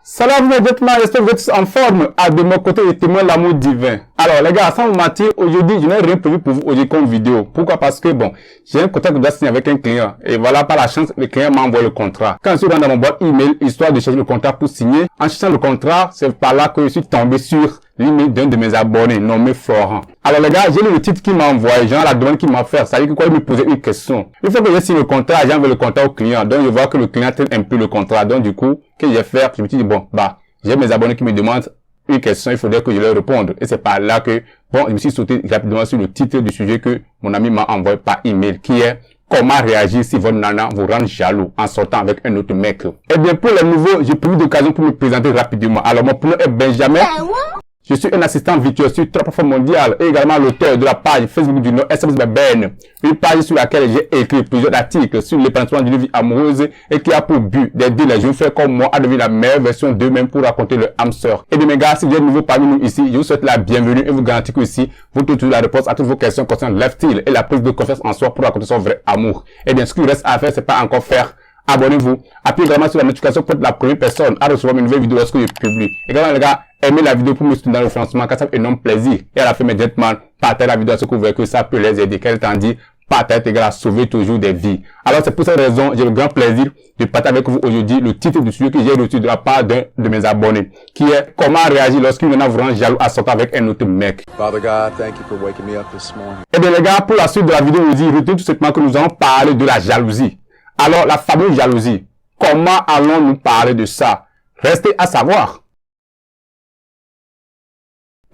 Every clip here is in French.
Salam les gentlemen, j'espère que vous êtes en forme. De mon côté, le témoin de l'amour divin. Alors les gars, sans vous mentir, aujourd'hui, je n'ai rien prévu pour vous aujourd'hui comme vidéo. Pourquoi? Parce que bon, j'ai un contrat que je dois signer avec un client. Et voilà, par la chance, le client m'a envoyé le contrat. Quand je suis dans mon boîte email, histoire de chercher le contrat pour signer, en cherchant le contrat, c'est par là que je suis tombé sur l'email d'un de mes abonnés, nommé Florent. Alors les gars, j'ai lu le titre qu'il m'a envoyé, genre la demande qu'il m'a fait. Ça veut dire que quoi, il me posait une question. Une fois que j'ai signé le contrat, j'ai envoyé le contrat au client. Donc je vois que le client traite un peu le contrat. Donc du coup, qu'est-ce que j'ai fait? Je me suis dit, bon, j'ai mes abonnés qui me demandent une question, il faudrait que je leur réponde. Et c'est par là que, bon, je me suis sauté rapidement sur le titre du sujet que mon ami m'a envoyé par email, qui est comment réagir si votre nana vous rend jaloux en sortant avec un autre mec. Eh bien, pour les nouveaux, j'ai pris l'occasion pour me présenter rapidement. Alors, mon prénom est Benjamin. Je suis un assistant virtuel sur 3 plateformes mondiales et également l'auteur de la page Facebook du nom SMS Ben, une page sur laquelle j'ai écrit plusieurs articles sur l'épanouissement d'une vie amoureuse et qui a pour but d'aider les jeunes frères comme moi à devenir la meilleure version d'eux-mêmes pour raconter leur âme sœur. Et bien mes gars, si vous êtes nouveau parmi nous ici, je vous souhaite la bienvenue et vous garantis que ici, vous trouvez la réponse à toutes vos questions concernant lifestyle et la prise de confiance en soi pour raconter son vrai amour. Et bien ce qu'il reste à faire, c'est pas encore faire. Abonnez-vous, appuyez vraiment sur la notification pour être la première personne à recevoir mes nouvelles vidéos lorsque je publie. Également les gars, aimez la vidéo pour me soutenir dans le financement car ça fait énorme plaisir. Et à la fin mes gentlemen, partagez la vidéo à ce que vous voyez que ça peut les aider. Quel temps dit, partage égal à sauver toujours des vies. Alors c'est pour cette raison, j'ai le grand plaisir de partager avec vous aujourd'hui le titre du sujet que j'ai reçu de la part d'un de mes abonnés, qui est comment réagir lorsqu'une nana vous rend jaloux à sortir avec un autre mec. Father God, thank you for waking me up this morning. Eh bien les gars, pour la suite de la vidéo, retenez tout simplement que nous allons parler de la jalousie. Alors la fameuse jalousie. Comment allons-nous parler de ça? Restez à savoir.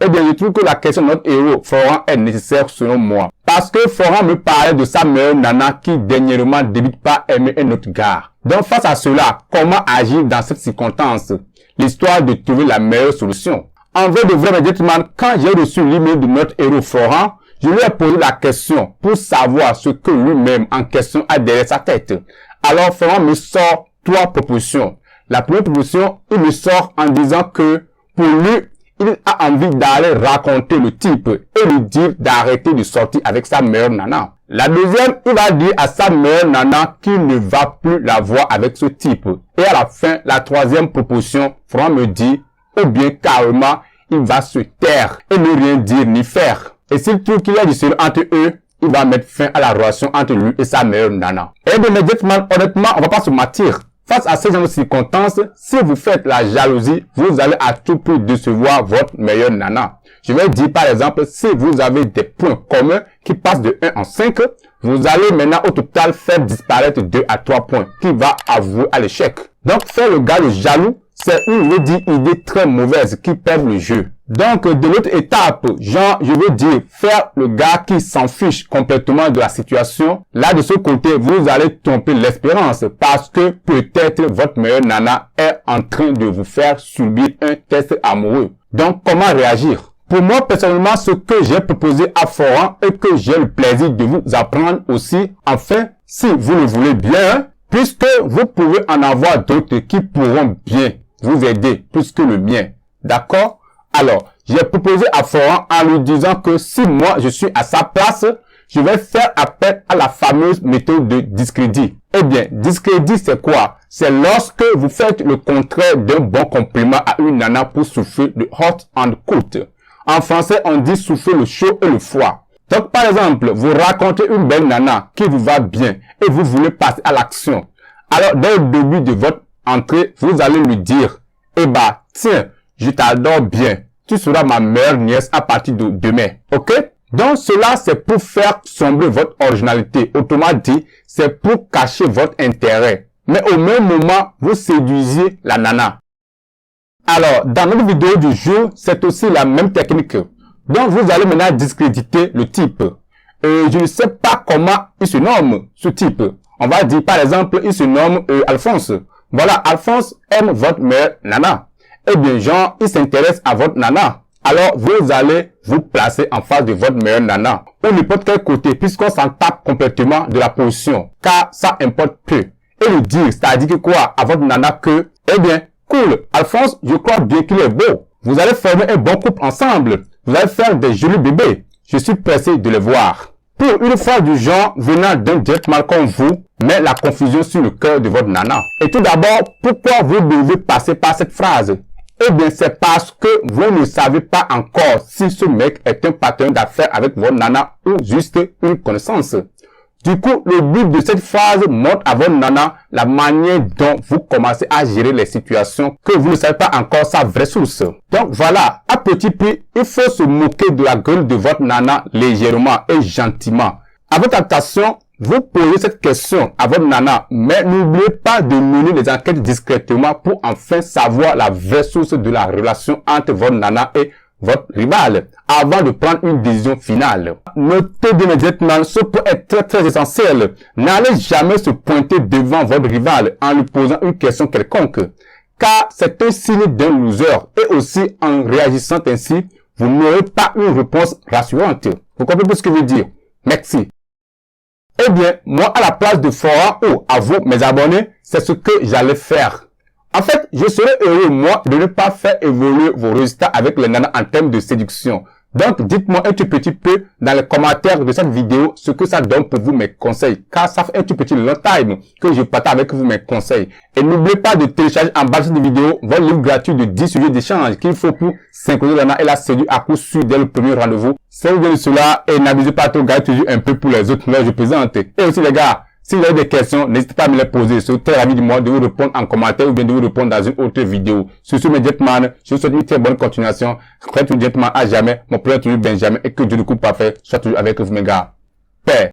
Eh bien, je trouve que la question de notre héros, Florent, est nécessaire selon moi. Parce que Florent me parlait de sa meilleure nana qui dernièrement débute pas aimer un autre gars. Donc face à cela, comment agir dans cette circonstance? L'histoire de trouver la meilleure solution. En vrai de vrai, mes gentlemen, quand j'ai reçu l'email de notre héros Florent, je lui ai posé la question pour savoir ce que lui-même en question a derrière sa tête. Alors Florent me sort 3 propositions. La première proposition, il me sort en disant que pour lui, il a envie d'aller raconter le type et lui dire d'arrêter de sortir avec sa meilleure nana. La deuxième, il va dire à sa meilleure nana qu'il ne va plus la voir avec ce type. Et à la fin, la troisième proposition, Florent me dit, ou bien carrément, il va se taire et ne rien dire ni faire. Et s'il trouve qu'il y a du sérieux entre eux, il va mettre fin à la relation entre lui et sa meilleure nana. Et bien, mes gentlemen, honnêtement, on va pas se mentir. Face à ces genres de circonstances, si vous faites la jalousie, vous allez à tout prix décevoir votre meilleure nana. Je vais dire par exemple, si vous avez des points communs qui passent de 1 en 5, vous allez maintenant au total faire disparaître 2 à 3 points qui va avouer à l'échec. Donc faire le gars le jaloux, c'est une idée très mauvaise qui perd le jeu. Donc, de l'autre étape, genre, je veux dire, faire le gars qui s'en fiche complètement de la situation. Là, de ce côté, vous allez tromper l'espérance parce que peut-être votre meilleure nana est en train de vous faire subir un test amoureux. Donc, comment réagir? Pour moi, personnellement, ce que j'ai proposé à Florent et que j'ai le plaisir de vous apprendre aussi, enfin, si vous le voulez bien, puisque vous pouvez en avoir d'autres qui pourront bien vous aider plus que le mien. D'accord? Alors, j'ai proposé à Florent en lui disant que si moi je suis à sa place, je vais faire appel à la fameuse méthode de discrédit. Eh bien, discrédit c'est quoi? C'est lorsque vous faites le contraire d'un bon compliment à une nana pour souffler le hot and cold. En français, on dit souffler le chaud et le froid. Donc, par exemple, vous racontez une belle nana qui vous va bien et vous voulez passer à l'action. Alors, dès le début de votre entrée, vous allez lui dire, eh bah, tiens, je t'adore bien. Tu seras ma meilleure nièce à partir de demain. Ok? Donc, cela, c'est pour faire sombrer votre originalité. Autrement dit, c'est pour cacher votre intérêt. Mais au même moment, vous séduisez la nana. Alors, dans notre vidéo du jour, c'est aussi la même technique. Donc, vous allez maintenant discréditer le type. Je ne sais pas comment il se nomme, ce type. On va dire, par exemple, il se nomme Alphonse. Voilà, Alphonse aime votre meilleure nana. Eh bien, genre, il s'intéresse à votre nana. Alors, vous allez vous placer en face de votre meilleure nana. Ou n'importe quel côté, puisqu'on s'en tape complètement de la position. Car ça importe peu. Et lui dire, c'est-à-dire que quoi, à votre nana que, eh bien, cool, Alphonse, je crois bien qu'il est beau. Vous allez former un bon couple ensemble. Vous allez faire des jolis bébés. Je suis pressé de les voir. pour une phrase du genre venant d'un gentleman comme vous, met la confusion sur le cœur de votre nana. Et tout d'abord, pourquoi vous devez passer par cette phrase? Eh bien, c'est parce que vous ne savez pas encore si ce mec est un partenaire d'affaires avec votre nana ou juste une connaissance. Du coup, le but de cette phrase montre à votre nana la manière dont vous commencez à gérer les situations que vous ne savez pas encore sa vraie source. Donc voilà, à petit prix, il faut se moquer de la gueule de votre nana légèrement et gentiment. À votre attention, vous posez cette question à votre nana, mais n'oubliez pas de mener les enquêtes discrètement pour enfin savoir la vraie source de la relation entre votre nana et votre rival, avant de prendre une décision finale. Notez bien immédiatement, ce point est très essentiel. N'allez jamais se pointer devant votre rival en lui posant une question quelconque, car c'est un signe d'un loser, et aussi en réagissant ainsi, vous n'aurez pas une réponse rassurante. Vous comprenez ce que je veux dire? Merci. Eh bien, moi, à la place de Florent ou à vous, mes abonnés, c'est ce que j'allais faire. En fait, je serais heureux, moi, de ne pas faire évoluer vos résultats avec les nanas en termes de séduction. Donc, dites-moi un tout petit peu dans les commentaires de cette vidéo ce que ça donne pour vous mes conseils. Car ça fait un tout petit long time que je partage avec vous mes conseils. Et n'oubliez pas de télécharger en bas de cette vidéo votre livre gratuit de 10 sujets d'échange qu'il faut pour synchroniser la nana et la séduire à coup sûr dès le premier rendez-vous. Si vous voulez cela, et n'abusez pas trop, gardez toujours un peu pour les autres là je présente. Et aussi les gars, si vous avez des questions, n'hésitez pas à me les poser. Je serai très ravi de moi de vous répondre en commentaire ou bien de vous répondre dans une autre vidéo. Sur ce, mes gentlemen, je vous souhaite une très bonne continuation. Faites un gentleman à jamais. Mon frère toujours Benjamin et que Dieu le coupe parfait soit toujours avec vous, mes gars. Paix.